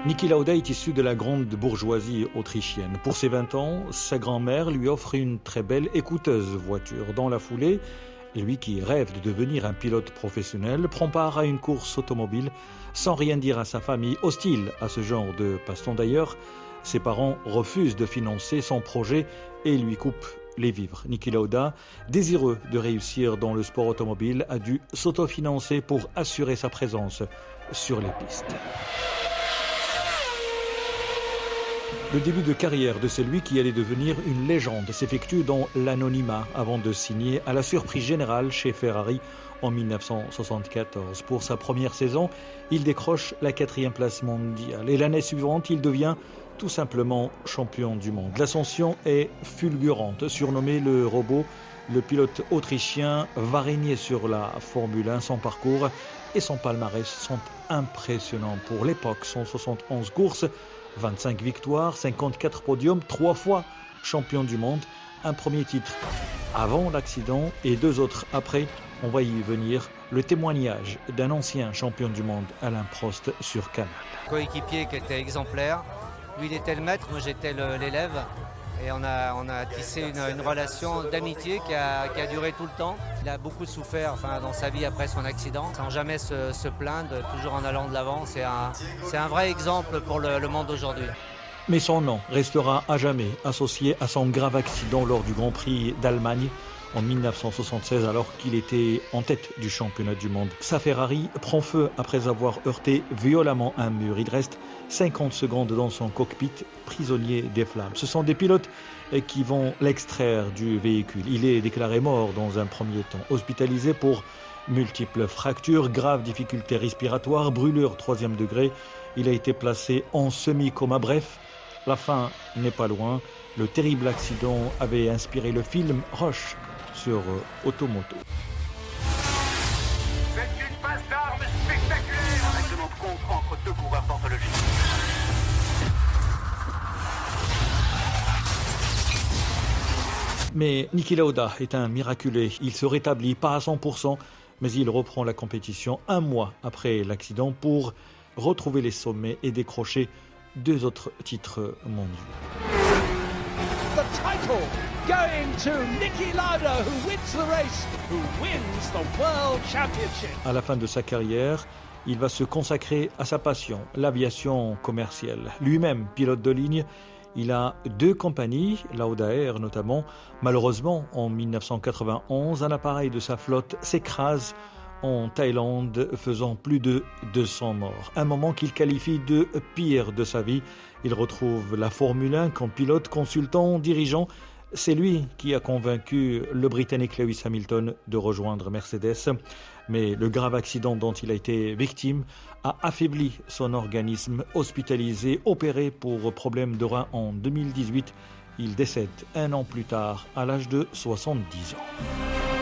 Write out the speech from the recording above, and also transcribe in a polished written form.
Niki Lauda est issu de la grande bourgeoisie autrichienne. Pour ses 20 ans, sa grand-mère lui offre une très belle et coûteuse voiture. Dans la foulée, lui qui rêve de devenir un pilote professionnel prend part à une course automobile sans rien dire à sa famille, hostile à ce genre de passe-temps. D'ailleurs, ses parents refusent de financer son projet et lui coupent les vivres. Niki Lauda, désireux de réussir dans le sport automobile, a dû s'autofinancer pour assurer sa présence sur les pistes. Le début de carrière de celui qui allait devenir une légende s'effectue dans l'anonymat avant de signer à la surprise générale chez Ferrari en 1974. Pour sa première saison, il décroche la 4e place mondiale et l'année suivante, il devient tout simplement champion du monde. L'ascension est fulgurante. Surnommé le robot, le pilote autrichien va régner sur la Formule 1. Son parcours et son palmarès sont impressionnants pour l'époque. 171 courses, 25 victoires, 54 podiums, 3 fois champion du monde, un premier titre avant l'accident et 2 autres après. On va y venir. Le témoignage d'un ancien champion du monde, Alain Prost, sur Canal. Coéquipier qui était exemplaire. Lui, il était le maître, moi j'étais l'élève. Et on a tissé une relation d'amitié qui a duré tout le temps. Il a beaucoup souffert dans sa vie après son accident, sans jamais se plaindre, toujours en allant de l'avant. C'est un vrai exemple pour le monde d'aujourd'hui. Mais son nom restera à jamais associé à son grave accident lors du Grand Prix d'Allemagne en 1976, alors qu'il était en tête du championnat du monde. Sa Ferrari prend feu après avoir heurté violemment un mur. Il reste 50 secondes dans son cockpit, prisonnier des flammes. Ce sont des pilotes qui vont l'extraire du véhicule. Il est déclaré mort dans un premier temps, hospitalisé pour multiples fractures, graves difficultés respiratoires, brûlure 3e degré. Il a été placé en semi-coma. Bref, la fin n'est pas loin. Le terrible accident avait inspiré le film Rush sur Automoto. C'est une passe d'armes spectaculaire avec de contre entre 2 coureurs d'anthologie. Mais Niki Lauda est un miraculé. Il se rétablit pas à 100%, mais il reprend la compétition 1 mois après l'accident pour retrouver les sommets et décrocher 2 autres titres mondiaux. The title going to Niki Lauda, who wins the race, who wins the World Championship. À la fin de sa carrière, il va se consacrer à sa passion, l'aviation commerciale. Lui-même, pilote de ligne, il a 2 compagnies, Lauda Air notamment. Malheureusement, en 1991, un appareil de sa flotte s'écrase en Thaïlande, faisant plus de 200 morts. Un moment qu'il qualifie de pire de sa vie. Il retrouve la Formule 1 comme pilote, consultant, dirigeant. C'est lui qui a convaincu le Britannique Lewis Hamilton de rejoindre Mercedes. Mais le grave accident dont il a été victime a affaibli son organisme. Hospitalisé, opéré pour problème de rein en 2018. Il décède 1 an plus tard, à l'âge de 70 ans.